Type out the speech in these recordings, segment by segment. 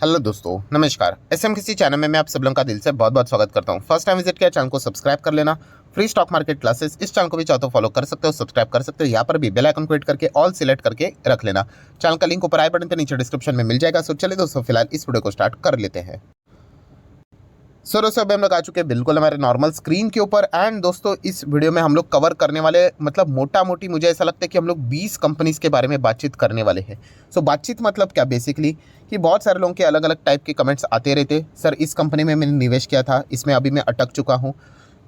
Hello दोस्तों, नमस्कार। SM किसी चैनल में मैं आप सब लोगों का दिल से बहुत बहुत स्वागत करता हूं। फर्स्ट टाइम विजिट किया चैनल को सब्सक्राइब कर लेना। फ्री स्टॉक मार्केट क्लासेस इस चैनल को भी चाहो तो फॉलो कर सकते हो, सब्सक्राइब कर सकते हो। यहाँ पर भी बेल आइकन को हिट करके ऑल सिलेक्ट करके रख लेना। चैनल का लिंक ऊपर आई बटन पे नीचे डिस्क्रिप्शन में मिल जाएगा। सो चलिए दोस्तों, फिलहाल इस वीडियो को स्टार्ट कर लेते हैं। सो दोस्तों, अभी हम लोग आ चुके हैं बिल्कुल हमारे नॉर्मल स्क्रीन के ऊपर। एंड दोस्तों, इस वीडियो में हम लोग कवर करने वाले मतलब मोटा मोटी मुझे ऐसा लगता है कि हम लोग 20 कंपनीज के बारे में बातचीत करने वाले हैं। सो बातचीत मतलब क्या, बेसिकली कि बहुत सारे लोगों के अलग अलग टाइप के कमेंट्स आते रहते। सर, इस कंपनी में मैंने निवेश किया था, इसमें अभी मैं अटक चुका हूँ,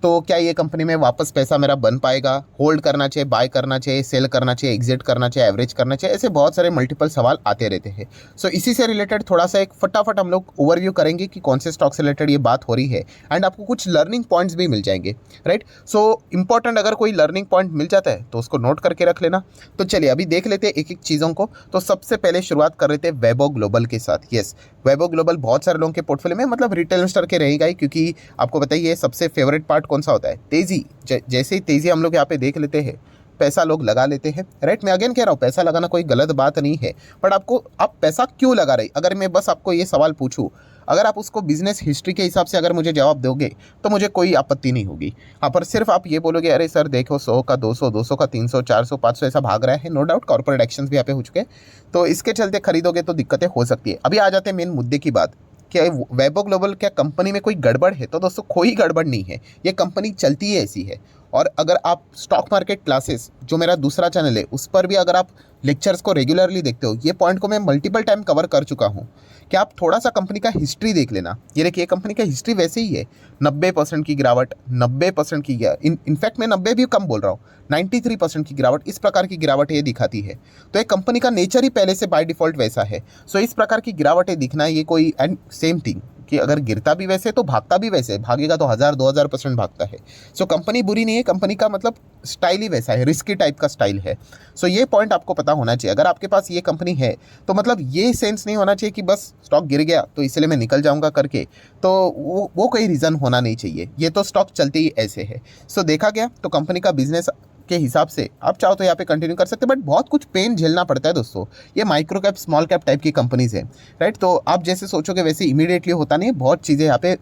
तो क्या ये कंपनी में वापस पैसा मेरा बन पाएगा? होल्ड करना चाहिए, बाय करना चाहिए, सेल करना चाहिए, एग्जिट करना चाहिए, एवरेज करना चाहिए? ऐसे बहुत सारे मल्टीपल सवाल आते रहते हैं। सो इसी से रिलेटेड थोड़ा सा एक फटाफट हम लोग ओवरव्यू करेंगे कि कौन से स्टॉक से रिलेटेड ये बात हो रही है। एंड आपको कुछ लर्निंग पॉइंट्स भी मिल जाएंगे, राइट? सो इंपॉर्टेंट अगर कोई लर्निंग पॉइंट मिल जाता है तो उसको नोट करके रख लेना। तो चलिए अभी देख लेते हैं एक एक चीज़ों को। तो सबसे पहले शुरुआत कर रहे थे वैभव ग्लोबल के साथ। यस, वैभव ग्लोबल बहुत सारे लोगों के पोर्टफोलियो में मतलब रिटेल इन्वेस्टर के रहेगा ही, क्योंकि आपको बताइए सबसे फेवरेट पार्ट कौन सा होता है? तेजी। जैसे ही तेजी हम लोग यहाँ पे देख लेते हैं, पैसा लोग लगा लेते हैं, राइट? मैं अगेन कह रहा हूँ, पैसा लगाना कोई गलत बात नहीं है, बट आप पैसा क्यों लगा रहे? अगर मैं बस आपको ये सवाल पूछूं, अगर आप उसको बिजनेस हिस्ट्री के हिसाब से अगर मुझे जवाब दोगे तो मुझे कोई आपत्ति नहीं होगी। हाँ, पर सिर्फ आप ये बोलोगे अरे सर देखो 100 का 200, 200 का 300, 400, 500 ऐसा भाग रहा है, नो डाउट कॉर्पोरेट एक्शंस भी यहाँ पे हो चुके हैं, तो इसके चलते खरीदोगे तो दिक्कतें हो सकती है। अभी आ जाते हैं मेन मुद्दे की बात। क्या वैभव ग्लोबल क्या कंपनी में कोई गड़बड़ है? तो दोस्तों कोई गड़बड़ नहीं है, ये कंपनी चलती है ऐसी है। और अगर आप स्टॉक मार्केट क्लासेस जो मेरा दूसरा चैनल है उस पर भी अगर आप लेक्चर्स को रेगुलरली देखते हो, ये पॉइंट को मैं मल्टीपल टाइम कवर कर चुका हूँ कि आप थोड़ा सा कंपनी का हिस्ट्री देख लेना। ये देखिए कंपनी का हिस्ट्री वैसे ही है, 90% की गिरावट, 90% की इनफैक्ट मैं 90 भी कम बोल रहा हूँ, 93% की गिरावट, इस प्रकार की गिरावट ये दिखाती है। तो एक कंपनी का नेचर ही पहले से बाय डिफॉल्ट वैसा है। सो इस प्रकार की गिरावटें दिखना ये कोई, एंड सेम थिंग कि अगर गिरता भी वैसे तो भागता भी वैसे, भागेगा तो 1000-2000% भागता है। सो कंपनी बुरी नहीं है, कंपनी का मतलब स्टाइल ही वैसा है, रिस्की टाइप का स्टाइल है। सो ये पॉइंट आपको पता होना चाहिए। अगर आपके पास ये कंपनी है तो मतलब ये सेंस नहीं होना चाहिए कि बस स्टॉक गिर गया तो इसलिए मैं निकल जाऊंगा करके, तो वो कोई रीज़न होना नहीं चाहिए। ये तो स्टॉक चलते ही ऐसे है। सो देखा गया तो कंपनी का बिजनेस के हिसाब से आप चाहो तो यहाँ पे कंटिन्यू कर सकते हैं, बट बहुत कुछ पेन झेलना पड़ता है दोस्तों। ये micro cap small cap type की कंपनीज है, राइट? तो आप जैसे सोचोगे वैसे इमीडिएटली होता नहीं है, बहुत चीज़ें यहाँ पे।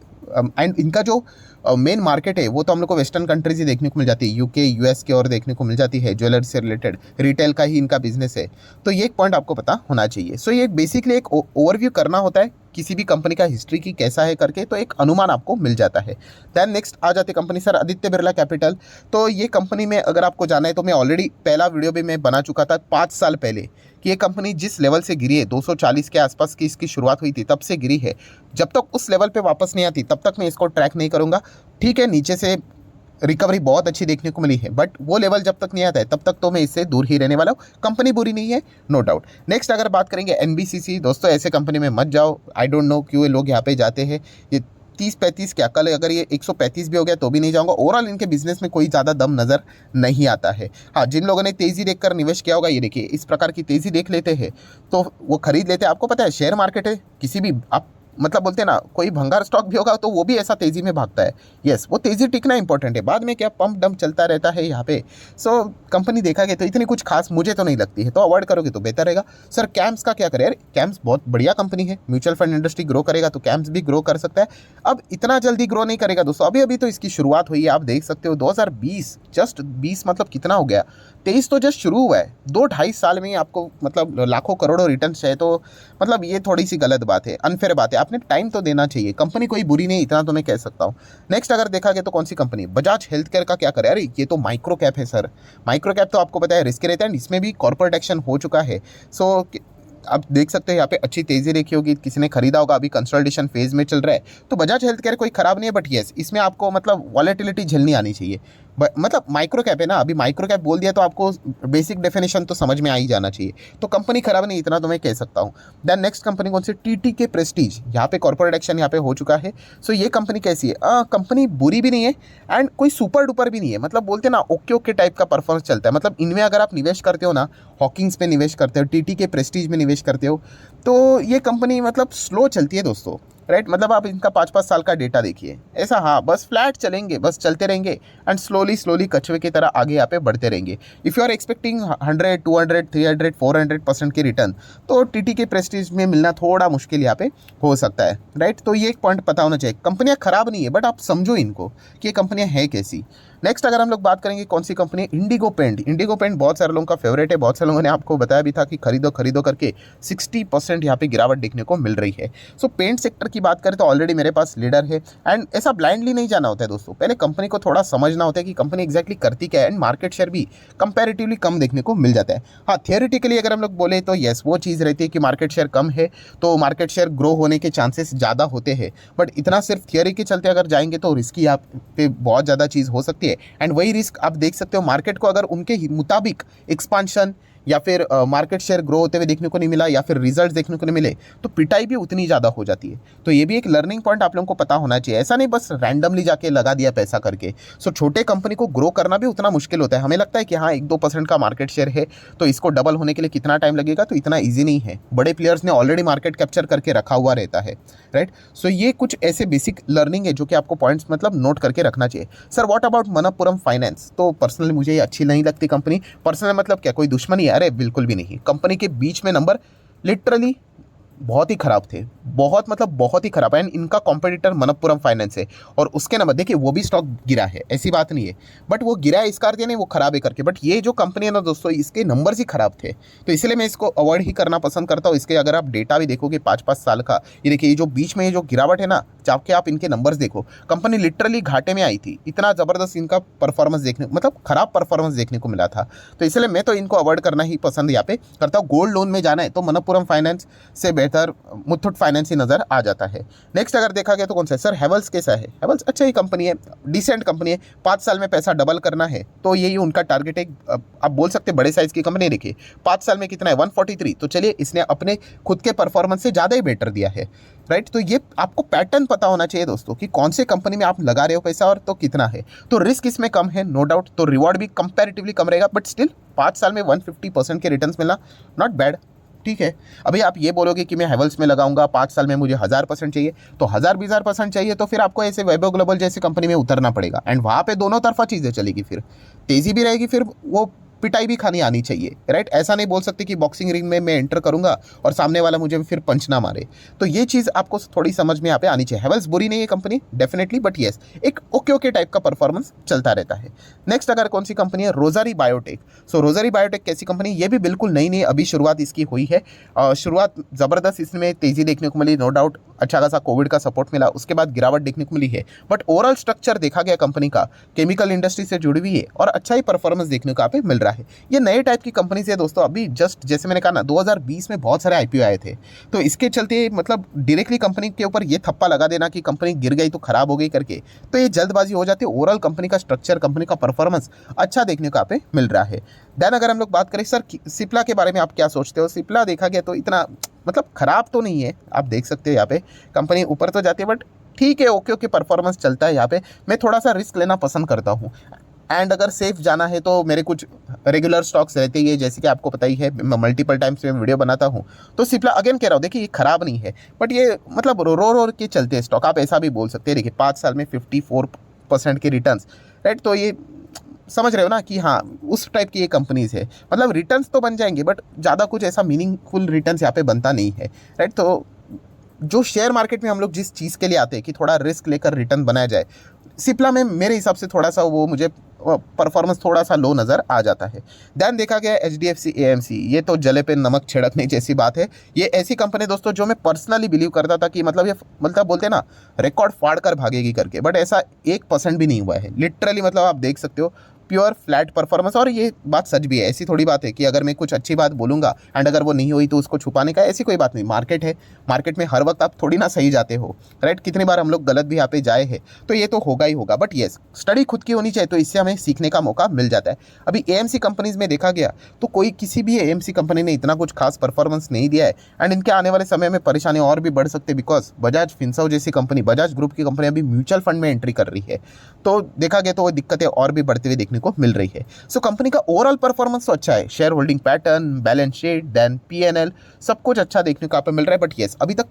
एंड इनका जो मेन मार्केट है वो तो हम लोग को वेस्टर्न कंट्रीज ही देखने को मिल जाती है, यूके यूएस की ओर देखने को मिल जाती है। ज्वेलरी से रिलेटेड रिटेल का ही इनका बिजनेस है, तो ये एक पॉइंट आपको पता होना चाहिए। सो ये बेसिकली एक ओवरव्यू करना होता है किसी भी कंपनी का हिस्ट्री की कैसा है करके, तो एक अनुमान आपको मिल जाता है। दैन नेक्स्ट आ जाती company sir Aditya Birla capital. तो ये कंपनी में अगर आपको जाना है तो मैं ऑलरेडी पहला वीडियो भी मैं बना चुका था 5 साल पहले कि ये कंपनी जिस लेवल से गिरी है, 240 के आसपास की इसकी शुरुआत हुई थी, तब से गिरी है। जब तक उस लेवल पे वापस नहीं आती तब तक मैं इसको ट्रैक नहीं करूँगा। ठीक है, नीचे से रिकवरी बहुत अच्छी देखने को मिली है, बट वो लेवल जब तक नहीं आता है तब तक तो मैं इससे दूर ही रहने वाला हूँ। कंपनी बुरी नहीं है, नो डाउट। नेक्स्ट अगर बात करेंगे एनबीसीसी, दोस्तों ऐसे कंपनी में मत जाओ। आई डोंट नो क्यों ये लोग यहाँ पे जाते हैं। ये 30-35 क्या, कल अगर ये 135 भी हो गया तो भी नहीं जाऊंगा। ओवरऑल इनके बिजनेस में कोई ज़्यादा दम नज़र नहीं आता है। हाँ, जिन लोगों ने तेज़ी देखकर निवेश किया होगा, ये देखिए इस प्रकार की तेज़ी देख लेते हैं तो वो खरीद लेते हैं। आपको पता है शेयर मार्केट है, किसी भी आप मतलब बोलते हैं ना, कोई भंगार स्टॉक भी होगा तो वो भी ऐसा तेज़ी में भागता है। यस, वो तेज़ी टिकना इंपॉर्टेंट है, बाद में क्या पंप डंप चलता रहता है यहाँ पे। सो कंपनी देखा गया तो इतनी कुछ खास मुझे तो नहीं लगती है, तो अवॉइड करोगे तो बेहतर रहेगा। सर कैम्स का क्या करें? यार कैम्स बहुत बढ़िया कंपनी है, म्यूचुअल फंड इंडस्ट्री ग्रो करेगा तो कैम्स भी ग्रो कर सकता है। अब इतना जल्दी ग्रो नहीं करेगा दोस्तों, अभी अभी तो इसकी शुरुआत हुई है। आप देख सकते हो 2020, जस्ट 20 मतलब कितना हो गया, 23 तो जस्ट शुरू हुआ है। 2-2.5 साल में ही आपको मतलब लाखों करोड़ों रिटर्न चाहिए, तो मतलब ये थोड़ी सी गलत बात है, अनफेयर बात है। आपने टाइम तो देना चाहिए। कंपनी कोई बुरी नहीं, इतना तो मैं कह सकता हूँ। नेक्स्ट अगर देखा गया तो कौन सी कंपनी, बजाज हेल्थ केयर का क्या करे? अरे ये तो माइक्रो कैप है सर। माइक्रो कैप तो आपको पता है रिस्क रहता है, इसमें भी कॉर्पोरेट एक्शन हो चुका है। सो आप देख सकते हैं यहाँ पे अच्छी तेज़ी देखी होगी, किसी ने खरीदा होगा, अभी कंसोलिडेशन फेज में चल रहा है। तो बजाज हेल्थ केयर कोई खराब नहीं है, बट येस इसमें आपको मतलब वॉलेटिलिटी झेलनी आनी चाहिए। मतलब माइक्रो कैप है ना, अभी माइक्रो कैप बोल दिया तो आपको बेसिक डेफिनेशन तो समझ में आ ही जाना चाहिए। तो कंपनी खराब नहीं, इतना तो मैं कह सकता हूँ। देन नेक्स्ट कंपनी कौन सी, टीटी के प्रेस्टीज। यहाँ पे कॉर्पोरेट एक्शन यहाँ पे हो चुका है। सो ये कंपनी कैसी है? कंपनी बुरी भी नहीं है एंड कोई सुपर डुपर भी नहीं है, मतलब बोलते हैं ना ओके ओके टाइप का परफॉर्मेंस चलता है। मतलब इनमें अगर आप निवेश करते हो ना, हॉकिंग्स पे निवेश करते हो, टीटी के प्रेस्टीज में निवेश करते हो, तो ये कंपनी मतलब स्लो चलती है दोस्तों। राइट। मतलब आप इनका 5-5 साल का डेटा देखिए, ऐसा हाँ बस फ्लैट चलेंगे, बस चलते रहेंगे एंड स्लोली स्लोली कछुए की तरह आगे यहाँ पे बढ़ते रहेंगे। इफ़ यू आर एक्सपेक्टिंग 100, 200, 300, 400% की रिटर्न, तो टीटी के प्रेस्टीज में मिलना थोड़ा मुश्किल यहाँ पे हो सकता है, राइट। तो ये एक पॉइंट पता होना चाहिए। कंपनियाँ खराब नहीं है, बट आप समझो इनको कि ये कंपनियाँ हैं कैसी। नेक्स्ट अगर हम लोग बात करेंगे कौन सी कंपनी है, इंडिगो पेंट। इंडिगो पेंट बहुत सारे लोगों का फेवरेट है, बहुत सारे लोगों ने आपको बताया भी था कि खरीदो खरीदो करके 60% यहाँ पे गिरावट देखने को मिल रही है। सो पेंट सेक्टर की बात करें तो ऑलरेडी मेरे पास लीडर है एंड ऐसा ब्लाइंडली नहीं जाना होता है दोस्तों, पहले कंपनी को थोड़ा समझना होता है कि कंपनी एग्जैक्टली करती क्या है एंड मार्केट शेयर भी कंपैरेटिवली कम देखने को मिल जाता है। हाँ, थियोरेटिकली अगर हम लोग बोले तो यस वो चीज़ रहती है कि मार्केट शेयर कम है तो मार्केट शेयर ग्रो होने के चांसेस ज़्यादा होते हैं, बट इतना सिर्फ थियोरी के चलते अगर जाएंगे तो रिस्की आप पे बहुत ज़्यादा चीज़ हो सकती है। एंड वही रिस्क आप देख सकते हो मार्केट को अगर उनके मुताबिक एक्सपांशन या फिर मार्केट शेयर ग्रो होते हुए देखने को नहीं मिला या फिर रिजल्ट देखने को नहीं मिले तो पिटाई भी उतनी ज़्यादा हो जाती है। तो ये भी एक लर्निंग पॉइंट आप लोगों को पता होना चाहिए, ऐसा नहीं बस रैंडमली जाके लगा दिया पैसा करके। सो छोटे कंपनी को ग्रो करना भी उतना मुश्किल होता है। हमें लगता है कि हाँ 1-2% का मार्केट शेयर है तो इसको डबल होने के लिए कितना टाइम लगेगा, तो इतना ईजी नहीं है। बड़े प्लेयर्स ने ऑलरेडी मार्केट कैप्चर करके रखा हुआ रहता है, राइट। सो ये कुछ ऐसे बेसिक लर्निंग है जो कि आपको पॉइंट्स मतलब नोट करके रखना चाहिए। Sir what about Manappuram finance, तो पर्सनली मुझे ये अच्छी नहीं लगती कंपनी। पर्सनल मतलब क्या, कोई दुश्मनी है? अरे बिल्कुल भी नहीं। कंपनी के बीच में नंबर लिटरली बहुत ही खराब थे, बहुत मतलब बहुत ही खराब है। एंड इनका कॉम्पिटिटर मनप्पुरम फाइनेंस है और उसके नंबर देखिए वो भी स्टॉक गिरा है, ऐसी बात नहीं है, बट वो गिरा है इसका अर्थ नहीं वो खराब है करके, बट ये जो कंपनी है ना दोस्तों इसके नंबर्स ही खराब थे, तो इसलिए मैं इसको अवॉइड ही करना पसंद करता हूँ। इसके अगर आप डेटा भी देखोगे 5-5 साल का, ये देखिए ये जो बीच में ये जो गिरावट है ना, जाके आप इनके नंबर्स देखो, कंपनी लिटरली घाटे में आई थी, इतना ज़बरदस्त इनका परफॉर्मेंस देखने मतलब खराब परफॉर्मेंस देखने को मिला था। तो इसलिए मैं तो इनको अवॉइड करना ही पसंद यहाँ पे करता हूँ। गोल्ड लोन में जाना है तो मनप्पुरम फाइनेंस से बेहतर मुथूट फाइनेंस ही नज़र आ जाता है। नेक्स्ट अगर देखा गया तो कौन सा है, सर हेवल्स कैसा है? हेवल्स अच्छा ही कंपनी है, डिसेंट कंपनी है। 5 साल में पैसा डबल करना है तो यही उनका टारगेट है। आप बोल सकते हैं बड़े साइज़ की कंपनी। देखिए 5 साल में कितना है 143, तो चलिए इसने अपने खुद के परफॉर्मेंस से ज़्यादा ही बेटर दिया है, राइट। तो ये आपको पैटर्न पता होना चाहिए दोस्तों कि कौन से कंपनी में आप लगा रहे हो पैसा और तो कितना है। तो रिस्क इसमें कम है नो डाउट, तो रिवॉर्ड भी कंपैरेटिवली कम रहेगा, बट स्टिल 5 साल में 150% के रिटर्न्स मिलना नॉट बैड, ठीक है। अभी आप ये बोलोगे कि मैं हेवल्स में लगाऊंगा 5 साल में मुझे 1000% चाहिए, तो 1000-20% चाहिए तो फिर आपको ऐसे वैभव ग्लोबल जैसी कंपनी में उतरना पड़ेगा एंड वहाँ पे दोनों तरफा चीज़ें चलेगी, फिर तेज़ी भी रहेगी, फिर वो पिटाई भी खानी आनी चाहिए, राइट। ऐसा नहीं बोल सकते कि बॉक्सिंग रिंग में मैं एंटर करूंगा और सामने वाला मुझे फिर पंच ना मारे। तो ये चीज़ आपको थोड़ी समझ में यहाँ पे आनी चाहिए। हेवल्स बुरी नहीं है कंपनी डेफिनेटली, बट येस एक ओके टाइप का परफॉर्मेंस चलता रहता है। नेक्स्ट अगर कौन सी कंपनी है, रोजारी बायोटेक। सो रोजारी बायोटेक कैसी कंपनी, ये भी बिल्कुल नई अभी शुरुआत इसकी हुई है। शुरुआत ज़बरदस्त इसमें तेज़ी देखने को मिली नो डाउट, अच्छा खासा कोविड का सपोर्ट मिला, उसके बाद गिरावट देखने को मिली है, बट ओवरऑल स्ट्रक्चर देखा गया कंपनी का केमिकल इंडस्ट्री से जुड़ी हुई है और अच्छा ही परफॉर्मेंस देखने को यहाँ पे मिल रहा है। ये नए टाइप की कंपनी से दोस्तों, अभी जस्ट जैसे मैंने कहा ना 2020 में बहुत सारे आईपीओ आए थे, तो इसके चलते मतलब डायरेक्टली कंपनी के ऊपर ये थप्पा लगा देना कि कंपनी गिर गई तो खराब हो गई करके, तो ये जल्दबाजी हो जाती है। ओवरऑल कंपनी का स्ट्रक्चर, कंपनी का परफॉर्मेंस अच्छा देखने को यहाँ पे मिल रहा है। देन अगर हम लोग बात करें सर सिप्ला के बारे में, आप क्या सोचते हो? सिप्ला देखा गया तो इतना मतलब खराब तो नहीं है, आप देख सकते हो यहाँ पे कंपनी ऊपर तो जाती है, बट ठीक है ओके परफॉर्मेंस चलता है यहाँ पे। मैं थोड़ा सा रिस्क लेना पसंद करता हूँ एंड अगर सेफ जाना है तो मेरे कुछ रेगुलर स्टॉक्स रहते ही है, जैसे कि आपको पता ही है मल्टीपल टाइम्स में वीडियो बनाता हूँ। तो सिप्ला अगेन कह रहा हूँ देखिए ये खराब नहीं है, बट ये मतलब रो के चलते हैं स्टॉक, आप ऐसा भी बोल सकते हैं। देखिए 5 साल में 54% के रिटर्न्स, राइट। तो ये समझ रहे हो ना कि हाँ उस टाइप की ये कंपनीज है, मतलब रिटर्न्स तो बन जाएंगे बट ज़्यादा कुछ ऐसा मीनिंगफुल रिटर्न्स यहाँ पे बनता नहीं है, राइट। तो जो शेयर मार्केट में हम लोग जिस चीज़ के लिए आते हैं कि थोड़ा रिस्क लेकर रिटर्न बनाया जाए, सिप्ला में मेरे हिसाब से थोड़ा सा वो मुझे परफॉर्मेंस थोड़ा सा लो नज़र आ जाता है। दैन देखा गया HDFC AMC, ये तो जले पे नमक छिड़कने जैसी बात है। ये ऐसी कंपनी दोस्तों जो मैं पर्सनली बिलीव करता था कि मतलब ये मतलब बोलते हैं ना रिकॉर्ड फाड़ कर भागेगी करके, बट ऐसा 1% भी नहीं हुआ है लिटरली। मतलब आप देख सकते हो प्योर फ्लैट परफॉर्मेंस, और ये बात सच भी है। ऐसी थोड़ी बात है कि अगर मैं कुछ अच्छी बात बोलूँगा एंड अगर वो नहीं हुई तो उसको छुपाने का, ऐसी कोई बात नहीं। मार्केट है, मार्केट में हर वक्त आप थोड़ी ना सही जाते हो, राइट। कितनी बार हम लोग गलत भी यहाँ पे जाए हैं, तो ये तो होगा ही होगा, बट येस स्टडी खुद की होनी चाहिए, तो इससे हमें सीखने का मौका मिल जाता है। अभी AMC कंपनीज में देखा गया तो कोई किसी भी AMC कंपनी ने इतना कुछ खास परफॉर्मेंस नहीं दिया है एंड इनके आने वाले समय में परेशानी और भी बढ़ सकते हैं, बिकॉज बजाज फिनसर्व जैसी कंपनी, बजाज ग्रुप की कंपनी अभी म्यूचुअल फंड में एंट्री कर रही है, तो देखा गया तो वो दिक्कतें और भी बढ़ती हुई देखने को मिल रही है। सो कंपनी का ओवरऑल परफॉर्मेंस तो अच्छा है, shareholding pattern, balance sheet, then P&L, सब कुछ अच्छा देखने को आप मिल रहा है, बट येस अभी तक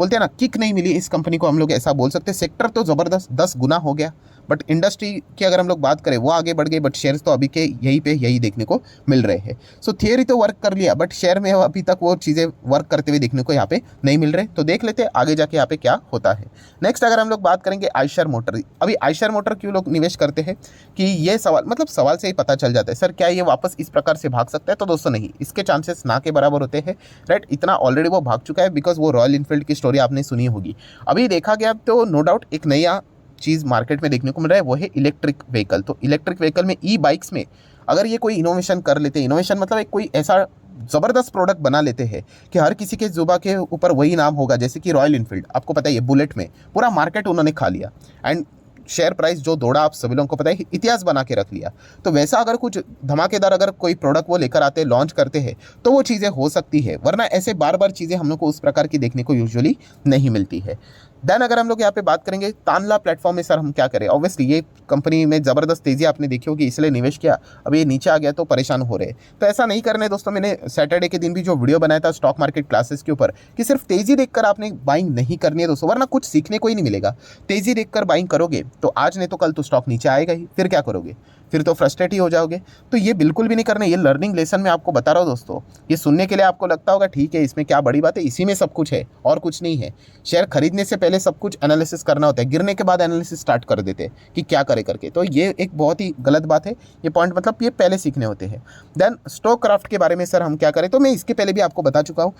बोलते हैं ना किक नहीं मिली इस कंपनी को, हम लोग ऐसा बोल सकते हैं। सेक्टर तो ज़बरदस्त 10 गुना हो गया, बट इंडस्ट्री की अगर हम लोग बात करें वो आगे बढ़ गई, बट शेयर्स तो अभी के यहीं पे यही देखने को मिल रहे हैं। सो थियरी तो वर्क कर लिया, बट शेयर में अभी तक वो चीज़ें वर्क करते हुए देखने को यहाँ पे नहीं मिल रहे। तो देख लेते हैं आगे जाके यहाँ पे क्या होता है। नेक्स्ट अगर हम लोग बात करेंगे आयशर मोटर, अभी आयशर मोटर क्यों लोग निवेश करते हैं कि ये सवाल, मतलब सवाल से ही पता चल जाता है सर क्या ये वापस इस प्रकार से भाग सकता है, तो दोस्तों नहीं, इसके चांसेस ना के बराबर होते हैं, राइट। इतना ऑलरेडी वो भाग चुका है, बिकॉज वो रॉयल इनफील्ड की स्टोरी आपने सुनी होगी। अभी देखा गया तो नो डाउट एक नया चीज़ मार्केट में देखने को मिल रहा है, वो है इलेक्ट्रिक व्हीकल। तो इलेक्ट्रिक व्हीकल में ई बाइक्स में अगर ये कोई इनोवेशन कर लेते हैं, इनोवेशन मतलब एक कोई ऐसा ज़बरदस्त प्रोडक्ट बना लेते हैं कि हर किसी के जुबा के ऊपर वही नाम होगा, जैसे कि रॉयल इनफील्ड, आपको पता ही है बुलेट में पूरा मार्केट उन्होंने खा लिया, एंड शेयर प्राइस जो दौड़ा आप सभी लोगों को पता है, इतिहास बना के रख लिया। तो वैसा अगर कुछ धमाकेदार अगर कोई प्रोडक्ट वो लेकर आते हैं, लॉन्च करते हैं, तो वो चीज़ें हो सकती है, वरना ऐसे बार बार चीज़ें हम लोग को उस प्रकार की देखने को यूजुअली नहीं मिलती है। देन अगर हम लोग यहाँ पे बात करेंगे तानला प्लेटफॉर्म में, सर हम क्या करें, ऑब्वियसली ये कंपनी में ज़बरदस्त तेज़ी आपने देखी होगी इसलिए निवेश किया, अब ये नीचे आ गया तो परेशान हो रहे। तो ऐसा नहीं करना है दोस्तों। मैंने सैटरडे के दिन भी जो वीडियो बनाया था स्टॉक मार्केट क्लासेस के ऊपर कि सिर्फ तेज़ी देखकर आपने बाइंग नहीं करनी है दोस्तों, वरना कुछ सीखने को ही नहीं मिलेगा। तेज़ी देखकर बाइंग करोगे तो आज नहीं तो कल तो स्टॉक नीचे आएगा ही, फिर क्या करोगे, फिर तो फ्रस्ट्रेट ही हो जाओगे। तो ये बिल्कुल भी नहीं करना, ये लर्निंग लेसन मैं आपको बता रहा हूँ दोस्तों। ये सुनने के लिए आपको लगता होगा ठीक है इसमें क्या बड़ी बात है, इसी में सब कुछ है और कुछ नहीं है। शेयर खरीदने से पहले सब कुछ एनालिसिस करना होता है, गिरने के बाद एनालिसिस स्टार्ट कर देते हैं कि क्या करे करके। तो ये एक बहुत ही गलत बात है, ये पॉइंट मतलब ये पहले सीखने होते हैं। देन स्टॉक क्राफ्ट के बारे में सर हम क्या करें, तो मैं इसके पहले भी आपको बता चुका हूँ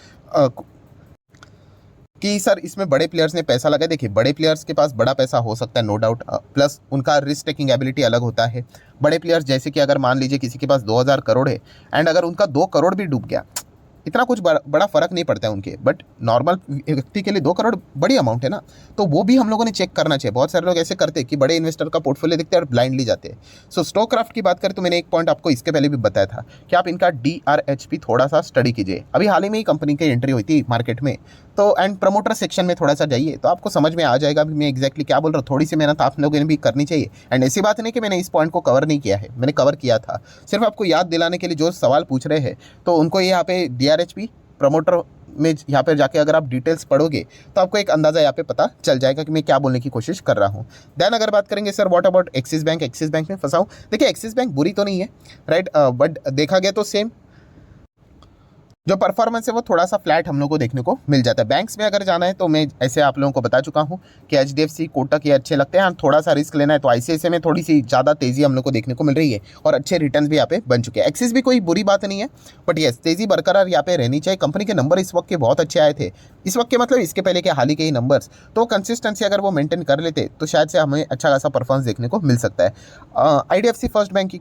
कि सर इसमें बड़े प्लेयर्स ने पैसा लगाया। देखिए बड़े प्लेयर्स के पास बड़ा पैसा हो सकता है नो डाउट, प्लस उनका रिस्क टेकिंग एबिलिटी अलग होता है। बड़े प्लेयर्स जैसे कि अगर मान लीजिए किसी के पास 2000 करोड़ है एंड अगर उनका 2 करोड़ भी डूब गया, इतना कुछ बड़ा फर्क नहीं पड़ता है उनके, बट नॉर्मल व्यक्ति के लिए 2 करोड़ बड़ी अमाउंट है ना, तो वो भी हम लोगों ने चेक करना चाहिए। बहुत सारे लोग ऐसे करते हैं कि बड़े इन्वेस्टर का पोर्टफोलियो देखते हैं और ब्लाइंडली जाते हैं। सो स्टॉक क्राफ्ट की बात करें तो मैंने एक पॉइंट आपको इसके पहले भी बताया था कि आप इनका DRHP थोड़ा सा स्टडी कीजिए। अभी हाल ही में ही कंपनी की एंट्री हुई थी मार्केट में, तो एंड प्रमोटर सेक्शन में थोड़ा सा जाइए तो आपको समझ में आ जाएगा मैं एग्जैक्टली क्या बोल रहा हूँ। थोड़ी सी मेहनत आप लोगों ने भी करनी चाहिए, एंड ऐसी बात नहीं कि मैंने इस पॉइंट को कवर नहीं किया है, मैंने कवर किया था। सिर्फ आपको याद दिलाने के लिए जो सवाल पूछ रहे हैं तो उनको यहाँ पे DRHP प्रमोटर में यहाँ पर जाके अगर आप डिटेल्स पढ़ोगे तो आपको एक अंदाज़ा यहाँ पे पता चल जाएगा कि मैं क्या बोलने की कोशिश कर रहा हूँ। देन अगर बात करेंगे sir what about axis bank, axis bank में फंसा हूँ। देखिए एक्सिस बैंक बुरी तो नहीं है, राइट, बट देखा गया तो सेम जो परफॉर्मेंस है वो थोड़ा सा फ्लैट हम लोग को देखने को मिल जाता है। बैंक्स में अगर जाना है तो मैं ऐसे आप लोगों को बता चुका हूँ कि HDFC, कोटक ये अच्छे लगते हैं। थोड़ा सा रिस्क लेना है तो ICICI में थोड़ी सी ज़्यादा तेज़ी हम लोग को देखने को मिल रही है और अच्छे रिटर्न्स भी यहाँ पे बन चुके हैं। एक्सिस भी कोई बुरी बात नहीं है, बट येस तेज़ी बरकरार यहाँ पे रहनी चाहिए। कंपनी के नंबर इस वक्त के बहुत अच्छे आए थे, इस वक्त के मतलब इसके पहले के हाल ही के ही नंबर्स, तो कंसिस्टेंसी अगर वो मेंटेन कर लेते तो शायद से हमें अच्छा खासा परफॉर्मेंस देखने को मिल सकता है। IDFC फर्स्ट बैंक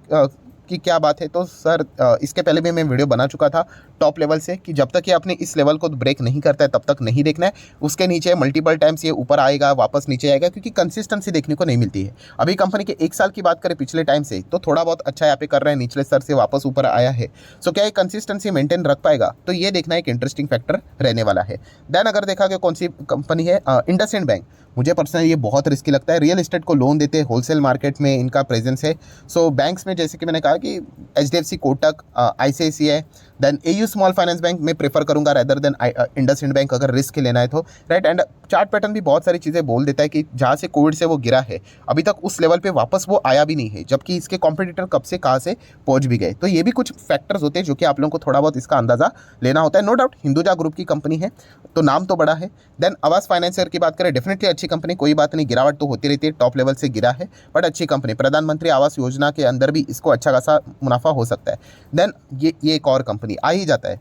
की क्या बात है, तो सर इसके पहले भी मैं वीडियो बना चुका था टॉप लेवल से कि जब तक ये अपने इस लेवल को ब्रेक नहीं करता है तब तक नहीं देखना है। उसके नीचे मल्टीपल टाइम्स ये ऊपर आएगा वापस नीचे आएगा, क्योंकि कंसिस्टेंसी देखने को नहीं मिलती है। अभी कंपनी के 1 साल की बात करें पिछले टाइम से तो थोड़ा बहुत अच्छा यहाँ पे कर रहे हैं, निचले स्तर से वापस ऊपर आया है। सो क्या ये कंसिस्टेंसी मेंटेन रख पाएगा, तो ये देखना एक इंटरेस्टिंग फैक्टर रहने वाला है। देन अगर देखा गया कौन सी कंपनी है, इंडसइंड बैंक, मुझे पर्सनली ये बहुत रिस्की लगता है। रियल एस्टेट को लोन देते हैं, होलसेल मार्केट में इनका प्रेजेंस है। सो बैंक्स में जैसे कि मैंने कहा कि HDFC, Kotak, ICICI, then AU small finance bank में प्रेफर करूंगा रेदर देन इंडसइंड बैंक अगर रिस्क लेना है तो, राइट। एंड चार्ट पैटर्न भी बहुत सारी चीज़ें बोल देता है कि जहाँ से कोविड से वो गिरा है अभी तक उस लेवल पे वापस वो आया भी नहीं है, जबकि इसके कॉम्पिटिटर कब से कहाँ से पहुँच भी गए। तो ये भी कुछ फैक्टर्स होते हैं जो कि आप लोगों को थोड़ा बहुत इसका अंदाज़ा लेना होता है। नो डाउट हिंदुजा ग्रुप की कंपनी है तो नाम तो बड़ा है। देन आवास फाइनेंसर की बात करें, डेफिनेटली अच्छी कंपनी, कोई बात नहीं, गिरावट तो होती रहती है, टॉप लेवल से गिरा है बट अच्छी कंपनी। प्रधानमंत्री आवास योजना के अंदर भी इसको अच्छा खासा मुनाफा हो सकता है। देन ये एक और कंपनी आ ही जाता है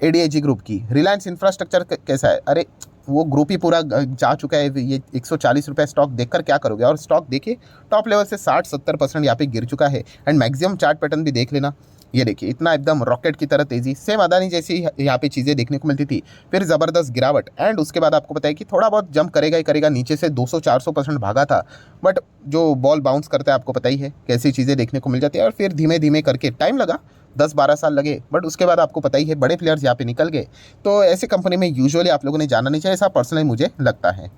ADIG ग्रुप की। रिलायंस इंफ्रास्ट्रक्चर कैसा है, अरे वो ग्रुप ही पूरा जा चुका है। ये 140 रुपये स्टॉक देखकर क्या करोगे, और स्टॉक देखिए टॉप लेवल से 60-70% यहाँ पे गिर चुका है। एंड मैक्सिमम चार्ट पैटर्न भी देख लेना, ये देखिए इतना एकदम रॉकेट की तरह तेज़ी, सेम अदानी जैसी यहाँ पे चीज़ें देखने को मिलती थी, फिर ज़बरदस्त गिरावट एंड उसके बाद आपको पता है कि थोड़ा बहुत जंप करेगा ही करेगा, नीचे से 200-400% भागा था, बट जो बॉल बाउंस करता है आपको पता ही है कैसी चीज़ें देखने को मिल जाती है। और फिर धीमे धीमे करके टाइम लगा, 10-12 साल लगे, बट उसके बाद आपको पता ही है बड़े प्लेयर्स यहाँ पे निकल गए। तो ऐसे कंपनी में यूजुअली आप लोगों ने जाना नहीं चाहिए, ऐसा पर्सनली मुझे लगता है।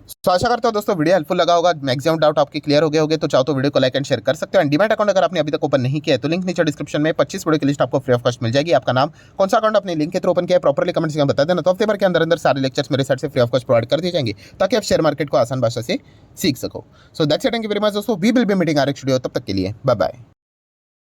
तो आशा करता हूँ दोस्तों वीडियो हेल्पफुल लगा होगा, मैक्सिमम डाउट आपके क्लियर हो गए होंगे। तो चाहो तो वीडियो को लाइक एंड शेयर कर सकते हो। एंड डीमैट अकाउंट अगर आपने अभी तक ओपन नहीं किया है तो लिंक नीचे डिस्क्रिप्शन में 25 वीडियो की लिस्ट आपको फ्री ऑफ कॉस्ट मिल जाएगी। आपका नाम, कौन सा अकाउंट अपने लिंक के थ्रू ओपन किया है, प्रॉपर्ली कमेंट्स में बता देना। तो हफ्ते भर के अंदर अंदर सारे लेक्चर्स मेरे साइड से फ्री ऑफ कॉस्ट प्रोवाइड कर दिए जाएंगे ताकि आप शेयर मार्केट को आसान भाषा से सीख सको। So that's it, thank you very much दोस्तों। We will be meeting our next video, तब तक के लिए बाय बाय।